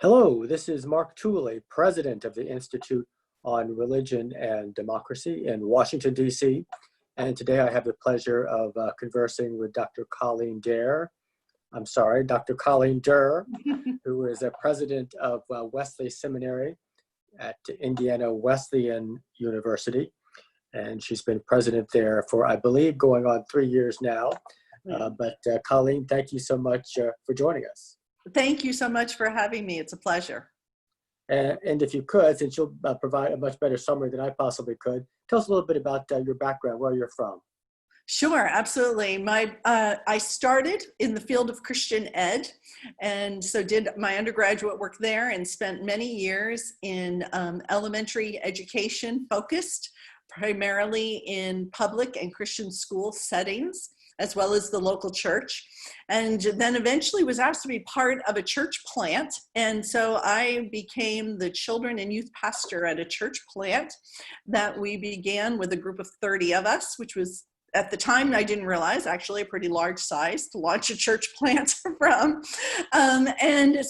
Hello, this is Mark Tooley, President of the Institute on Religion and Democracy in Washington, D.C. And today I have the pleasure of conversing with Dr. Colleen Derr. Dr. Colleen Derr, who is a president of Wesley Seminary at Indiana Wesleyan University. And she's been president there for, I believe, going on 3 years now. But Colleen, thank you so much for joining us. Thank you so much for having me. It's a pleasure. And if you could, since you'll provide a much better summary than I possibly could, tell us a little bit about your background, where you're from. Sure, absolutely. I started in the field of Christian ed, and so did my undergraduate work there and spent many years in elementary education focused, primarily in public and Christian school settings, as well as the local church, and then eventually was asked to be part of a church plant. And so I became the children and youth pastor at a church plant that we began with a group of 30 of us, which was, at the time, I didn't realize, actually a pretty large size to launch a church plant from. And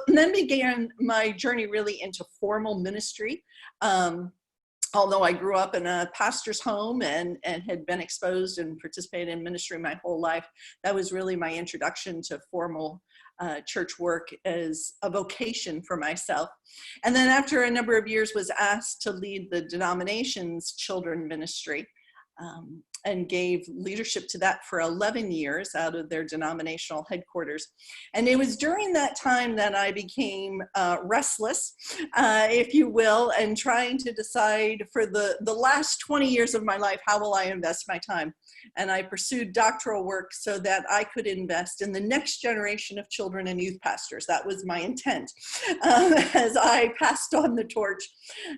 then began my journey really into formal ministry. Although I grew up in a pastor's home and had been exposed and participated in ministry my whole life, that was really my introduction to formal church work as a vocation for myself. And then after a number of years was asked to lead the denomination's children ministry, and gave leadership to that for 11 years out of their denominational headquarters. And it was during that time that I became restless, if you will, and trying to decide for the last 20 years of my life, how will I invest my time? And I pursued doctoral work so that I could invest in the next generation of children and youth pastors. That was my intent as I passed on the torch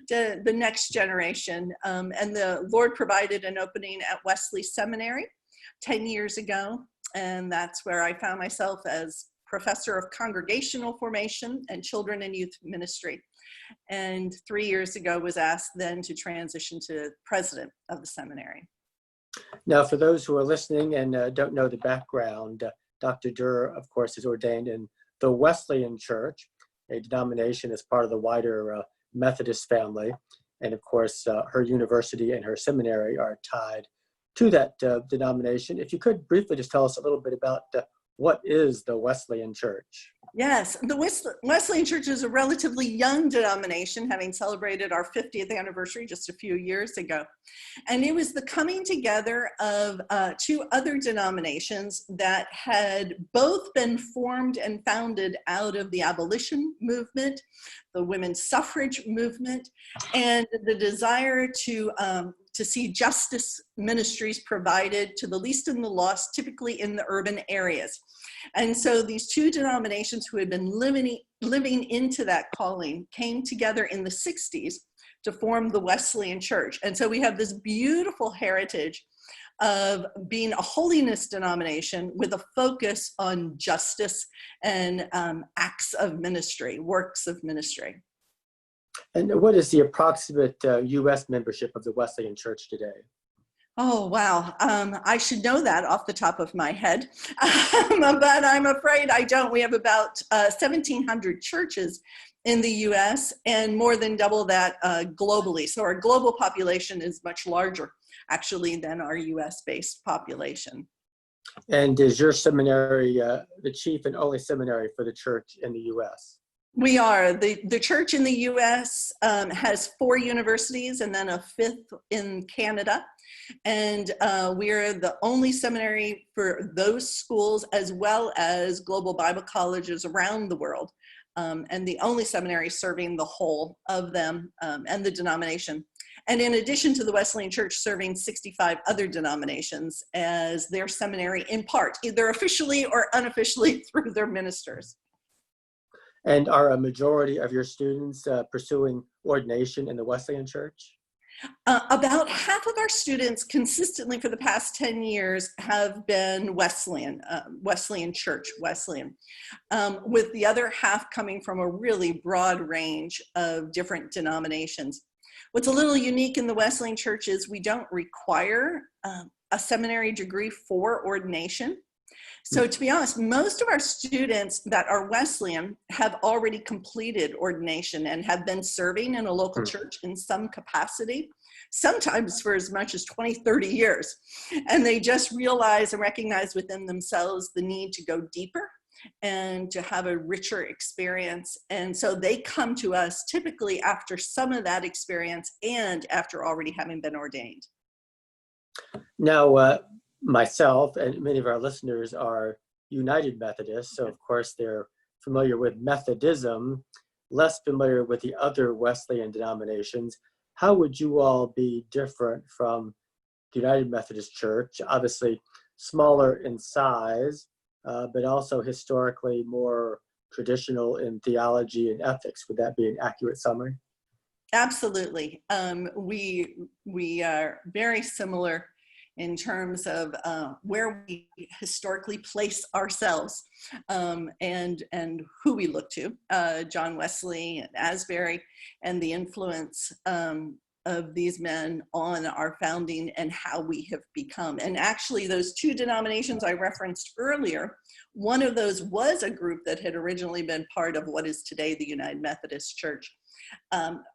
to the next generation. And the Lord provided an opening at Wesley Seminary 10 years ago. And that's where I found myself as professor of congregational formation and children and youth ministry. And 3 years ago was asked then to transition to president of the seminary. Now, for those who are listening and don't know the background, Dr. Derr, of course, is ordained in the Wesleyan Church, a denomination as part of the wider Methodist family. And of course, her university and her seminary are tied to that denomination. If you could briefly just tell us a little bit about what is the Wesleyan Church? Yes, the Wesleyan Church is a relatively young denomination, having celebrated our 50th anniversary just a few years ago. And it was the coming together of two other denominations that had both been formed and founded out of the abolition movement, the women's suffrage movement, and the desire to see justice ministries provided to the least and the lost, typically in the urban areas. And so these two denominations who had been living into that calling came together in the 60s to form the Wesleyan Church. And so we have this beautiful heritage of being a holiness denomination with a focus on justice and acts of ministry, works of ministry. And what is the approximate U.S. membership of the Wesleyan Church today? Oh, wow. I should know that off the top of my head, but I'm afraid I don't. We have about 1,700 churches in the U.S. and more than double that globally. So our global population is much larger, actually, than our U.S.-based population. And is your seminary the chief and only seminary for the church in the U.S.? We are. The church in the U.S. Has 4 universities and then a 5th in Canada. And we're the only seminary for those schools as well as global Bible colleges around the world. And the only seminary serving the whole of them and the denomination. And in addition to the Wesleyan Church serving 65 other denominations as their seminary in part, either officially or unofficially through their ministers. And are a majority of your students pursuing ordination in the Wesleyan Church? About half of our students consistently for the past 10 years have been Wesleyan, Wesleyan Church, Wesleyan, with the other half coming from a really broad range of different denominations. What's a little unique in the Wesleyan Church is we don't require a seminary degree for ordination. So to be honest, most of our students that are Wesleyan have already completed ordination and have been serving in a local church in some capacity, sometimes for as much as 20, 30 years. And they just realize and recognize within themselves the need to go deeper and to have a richer experience. And so they come to us typically after some of that experience and after already having been ordained. Now, myself and many of our listeners are United Methodists, so of course they're familiar with Methodism, less familiar with the other Wesleyan denominations. How would you all be different from the United Methodist Church? Obviously smaller in size, but also historically more traditional in theology and ethics. Would that be an accurate summary? Absolutely. We are very similar in terms of where we historically place ourselves and who we look to. John Wesley and Asbury, and the influence of these men on our founding and how we have become. And actually those two denominations I referenced earlier, one of those was a group that had originally been part of what is today the United Methodist Church,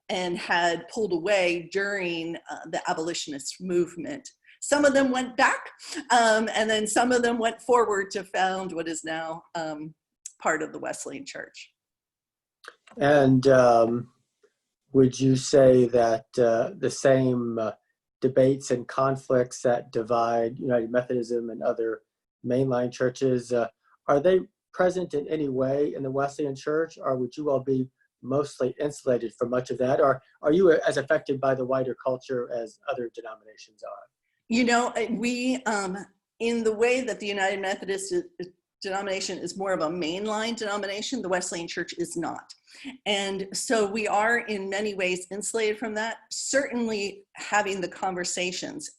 and had pulled away during the abolitionist movement. Some of them went back, and then some of them went forward to found what is now part of the Wesleyan Church. And would you say that the same debates and conflicts that divide United Methodism and other mainline churches, are they present in any way in the Wesleyan Church, or would you all be mostly insulated from much of that? Or are you as affected by the wider culture as other denominations are? You know, we, in the way that the United Methodist denomination is more of a mainline denomination, the Wesleyan Church is not. And so we are in many ways insulated from that, certainly having the conversations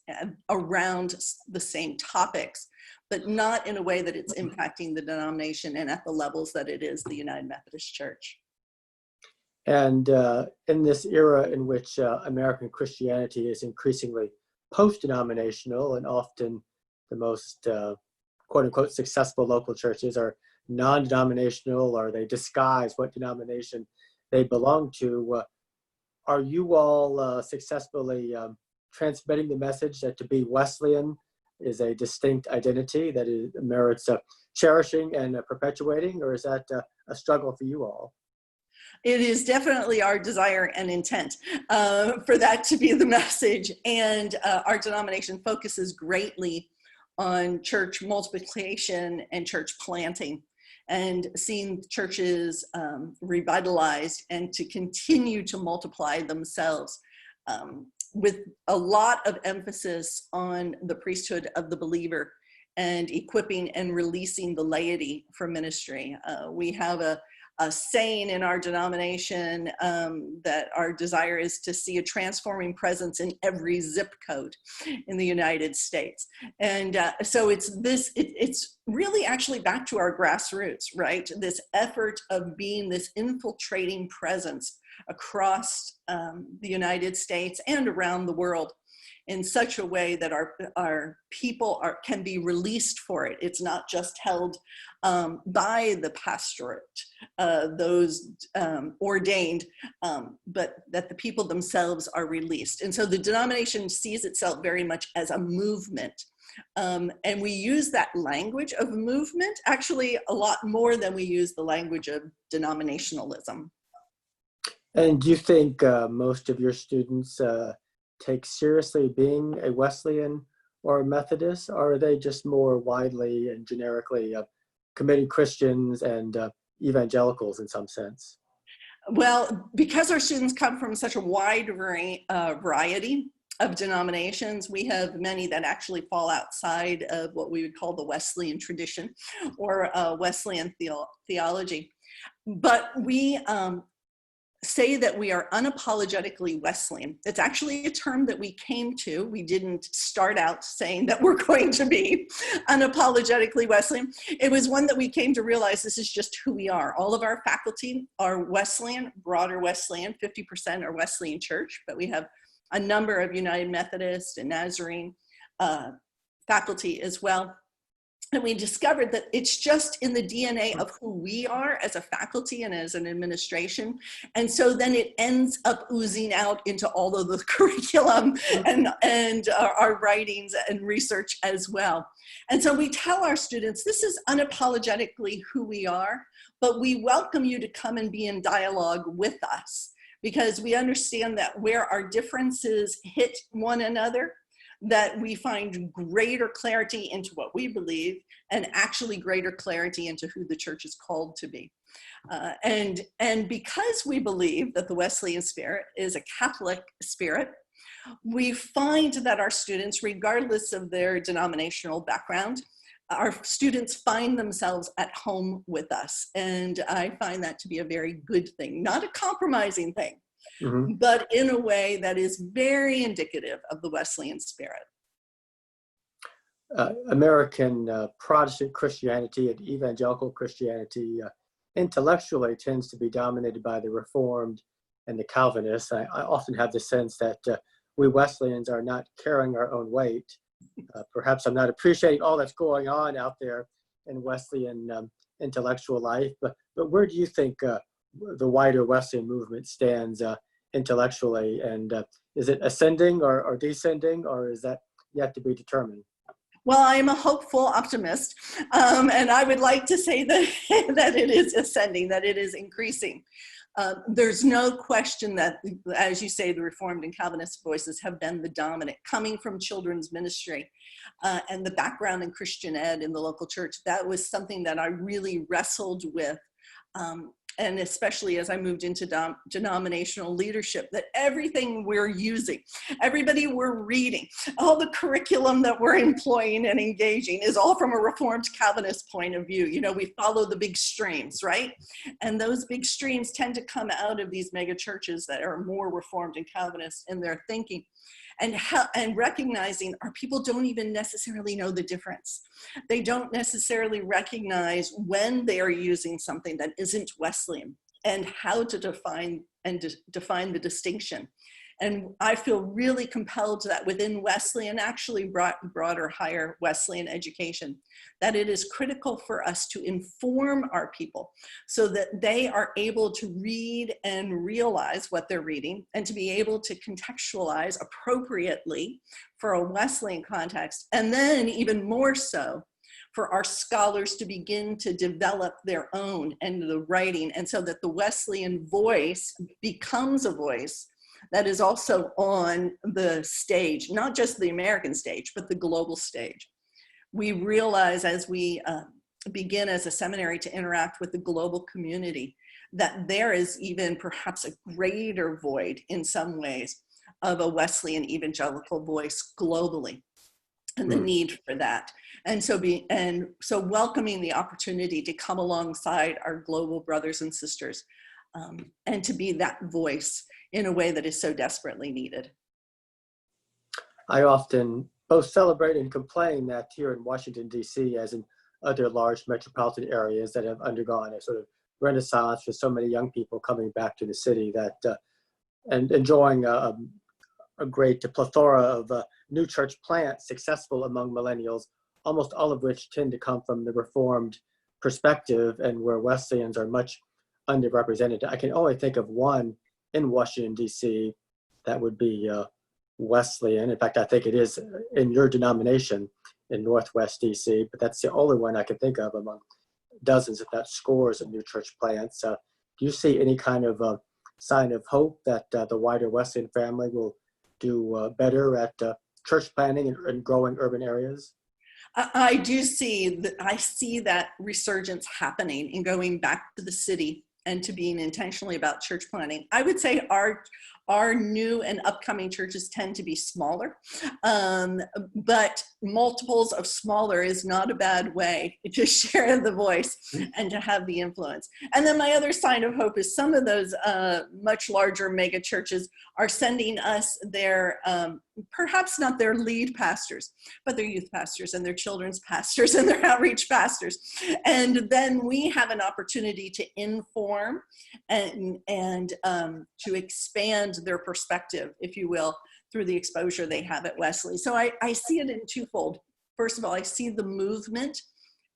around the same topics, but not in a way that it's impacting the denomination and at the levels that it is the United Methodist Church. And in this era in which American Christianity is increasingly post-denominational, and often the most quote-unquote successful local churches are non-denominational, or they disguise what denomination they belong to, are you all successfully transmitting the message that to be Wesleyan is a distinct identity that merits cherishing and perpetuating, or is that a struggle for you all? It is definitely our desire and intent for that to be the message. And our denomination focuses greatly on church multiplication and church planting, and seeing churches revitalized and to continue to multiply themselves, with a lot of emphasis on the priesthood of the believer and equipping and releasing the laity for ministry. We have a saying in our denomination that our desire is to see a transforming presence in every zip code in the United States. And so it's really actually back to our grassroots, right? This effort of being this infiltrating presence across the United States and around the world in such a way that our people can be released for it. It's not just held by the pastorate, those ordained, but that the people themselves are released. And so the denomination sees itself very much as a movement. And we use that language of movement actually a lot more than we use the language of denominationalism. And do you think most of your students take seriously being a Wesleyan or a Methodist, or are they just more widely and generically committed Christians and evangelicals in some sense? Well, because our students come from such a wide variety of denominations, we have many that actually fall outside of what we would call the Wesleyan tradition or Wesleyan theology. But we say that we are unapologetically Wesleyan. It's actually a term that we came to. We didn't start out saying that we're going to be unapologetically Wesleyan. It was one that we came to realize this is just who we are. All of our faculty are Wesleyan, broader Wesleyan, 50% are Wesleyan Church, but we have a number of United Methodist and Nazarene faculty as well. And we discovered that it's just in the DNA of who we are as a faculty and as an administration. And so then it ends up oozing out into all of the curriculum and our writings and research as well. And so we tell our students, this is unapologetically who we are, but we welcome you to come and be in dialogue with us, because we understand that where our differences hit one another, that we find greater clarity into what we believe and actually greater clarity into who the church is called to be. And because we believe that the Wesleyan spirit is a Catholic spirit, we find that our students, regardless of their denominational background, our students find themselves at home with us. And I find that to be a very good thing, not a compromising thing. Mm-hmm. But in a way that is very indicative of the Wesleyan spirit. American Protestant Christianity and evangelical Christianity intellectually tends to be dominated by the Reformed and the Calvinists. I often have the sense that we Wesleyans are not carrying our own weight. Perhaps I'm not appreciating all that's going on out there in Wesleyan intellectual life, but where do you think the wider Wesleyan movement stands intellectually, and is it ascending or descending, or is that yet to be determined? Well, I am a hopeful optimist, and I would like to say that, that it is ascending, that it is increasing. There's no question that, as you say, the Reformed and Calvinist voices have been the dominant, coming from children's ministry and the background in Christian ed in the local church. That was something that I really wrestled with. And especially as I moved into denominational leadership, that everything we're using, everybody we're reading, all the curriculum that we're employing and engaging is all from a Reformed Calvinist point of view. You know, we follow the big streams, right? And those big streams tend to come out of these mega churches that are more Reformed and Calvinist in their thinking. And recognizing our people don't even necessarily know the difference. They don't necessarily recognize when they are using something that isn't Wesleyan and how to define the distinction. And I feel really compelled that within Wesleyan, actually broader higher Wesleyan education, that it is critical for us to inform our people so that they are able to read and realize what they're reading and to be able to contextualize appropriately for a Wesleyan context. And then even more so, for our scholars to begin to develop their own and the writing, and so that the Wesleyan voice becomes a voice that is also on the stage, not just the American stage, but the global stage. We realize as we begin as a seminary to interact with the global community, that there is even perhaps a greater void in some ways of a Wesleyan evangelical voice globally, and the need for that. And so welcoming the opportunity to come alongside our global brothers and sisters and to be that voice in a way that is so desperately needed. I often both celebrate and complain that here in Washington, D.C., as in other large metropolitan areas that have undergone a sort of renaissance with so many young people coming back to the city, that and enjoying a great plethora of new church plants successful among millennials, almost all of which tend to come from the Reformed perspective, and where Wesleyans are much underrepresented. I can only think of one in Washington, D.C. that would be Wesleyan. In fact, I think it is in your denomination in Northwest D.C., but that's the only one I can think of among dozens, if not scores, of new church plants. Do you see any kind of sign of hope that the wider Wesleyan family will do better at church planting and growing urban areas? I do see that. I see that resurgence happening in going back to the city and to being intentionally about church planting. I would say our new and upcoming churches tend to be smaller, but multiples of smaller is not a bad way to share the voice and to have the influence. And then my other sign of hope is some of those much larger mega churches are sending us their, perhaps not their lead pastors, but their youth pastors and their children's pastors and their outreach pastors. And then we have an opportunity to inform and to expand their perspective, if you will, through the exposure they have at Wesley. So I see it in twofold. First of all, I see the movement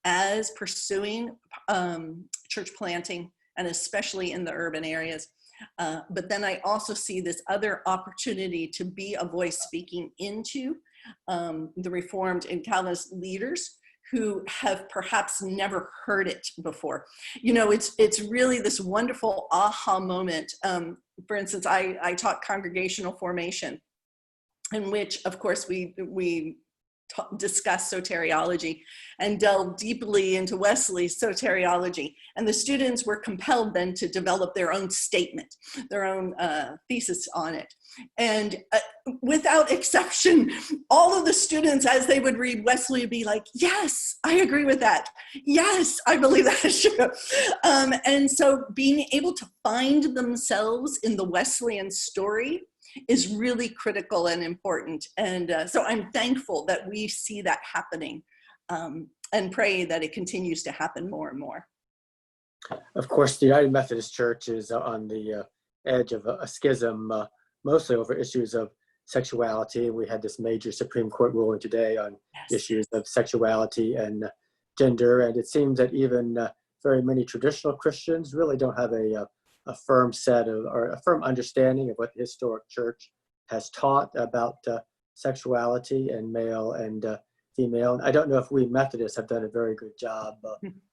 as pursuing church planting, and especially in the urban areas. But then I also see this other opportunity to be a voice speaking into the Reformed and Calvinist leaders who have perhaps never heard it before. You know, it's really this wonderful aha moment. For instance, I taught congregational formation, in which, of course, we discuss soteriology and delve deeply into Wesley's soteriology. And the students were compelled then to develop their own statement, their own thesis on it. And without exception, all of the students, as they would read Wesley, would be like, yes, I agree with that. Yes, I believe that is true. And so being able to find themselves in the Wesleyan story is really critical and important. And so I'm thankful that we see that happening, and pray that it continues to happen more and more. Of course, the United Methodist Church is on the edge of a schism, mostly over issues of sexuality. We had this major Supreme Court ruling today on issues of sexuality and gender. And it seems that even very many traditional Christians really don't have a firm set of, or a firm understanding of what the historic church has taught about sexuality and male and female. I don't know if we Methodists have done a very good job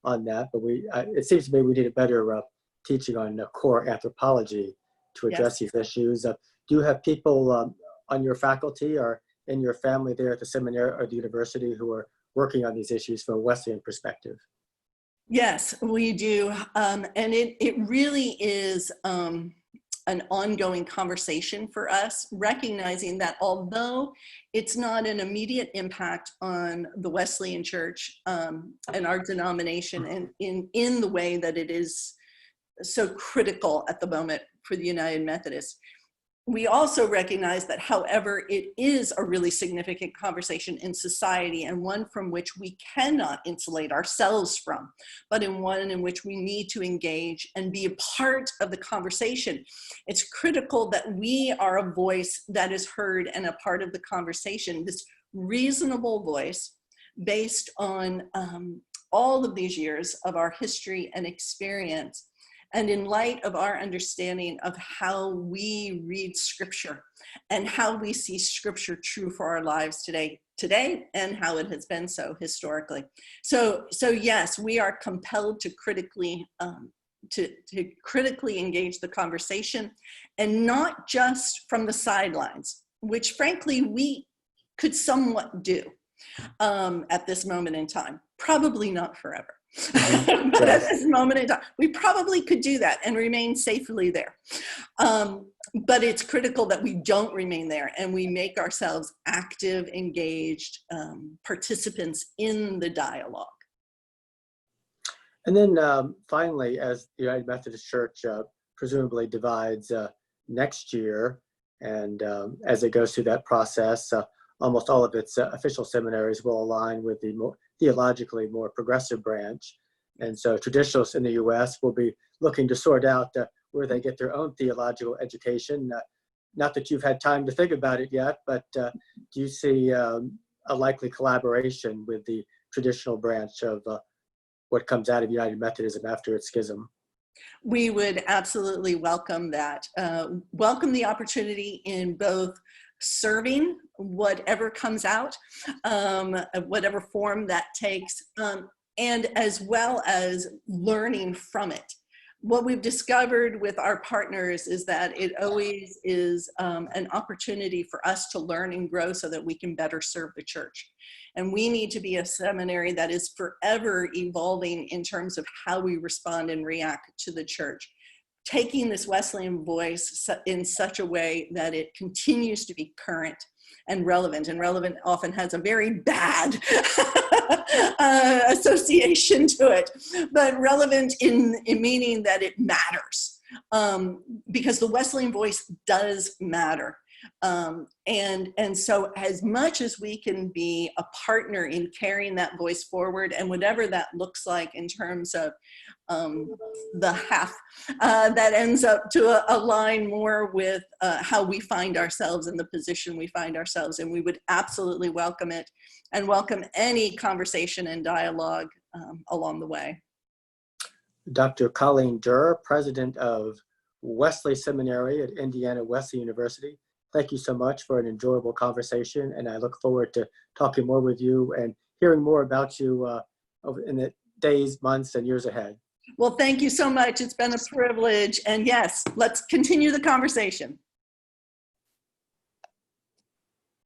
on that, but it seems to me we need a better teaching on core anthropology to address these issues. Do you have people on your faculty or in your family there at the seminary or the university who are working on these issues from a Wesleyan perspective? Yes, we do. And it really is an ongoing conversation for us, recognizing that although it's not an immediate impact on the Wesleyan Church and our denomination and in the way that it is so critical at the moment for the United Methodists, we also recognize that, however, it is a really significant conversation in society, and one from which we cannot insulate ourselves from, but in one in which we need to engage and be a part of the conversation. It's critical that we are a voice that is heard and a part of the conversation, this reasonable voice based on all of these years of our history and experience. And in light of our understanding of how we read Scripture and how we see Scripture true for our lives today, and how it has been so historically. So yes, we are compelled to critically engage the conversation, and not just from the sidelines, which frankly we could somewhat do at this moment in time. Probably not forever. But at this moment in time, we probably could do that and remain safely there. But it's critical that we don't remain there and we make ourselves active, engaged participants in the dialogue. And then finally, as the United Methodist Church presumably divides next year, and as it goes through that process, almost all of its official seminaries will align with the theologically more progressive branch. And so traditionalists in the US will be looking to sort out where they get their own theological education. Not that you've had time to think about it yet, but do you see a likely collaboration with the traditional branch of what comes out of United Methodism after its schism? We would absolutely welcome that. Welcome the opportunity in both serving whatever comes out, whatever form that takes, and as well as learning from it. What we've discovered with our partners is that it always is an opportunity for us to learn and grow so that we can better serve the church. And we need to be a seminary that is forever evolving in terms of how we respond and react to the church, taking this Wesleyan voice in such a way that it continues to be current and relevant. And relevant often has a very bad association to it, but relevant in meaning that it matters, because the Wesleyan voice does matter. And so as much as we can be a partner in carrying that voice forward, and whatever that looks like in terms of the half that ends up to align more with how we find ourselves in the position we find ourselves in, we would absolutely welcome it, and welcome any conversation and dialogue along the way. Dr. Colleen Derr, president of Wesley Seminary at Indiana Wesleyan University. Thank you so much for an enjoyable conversation, and I look forward to talking more with you and hearing more about you in the days, months, and years ahead. Well, thank you so much. It's been a privilege. And yes, let's continue the conversation.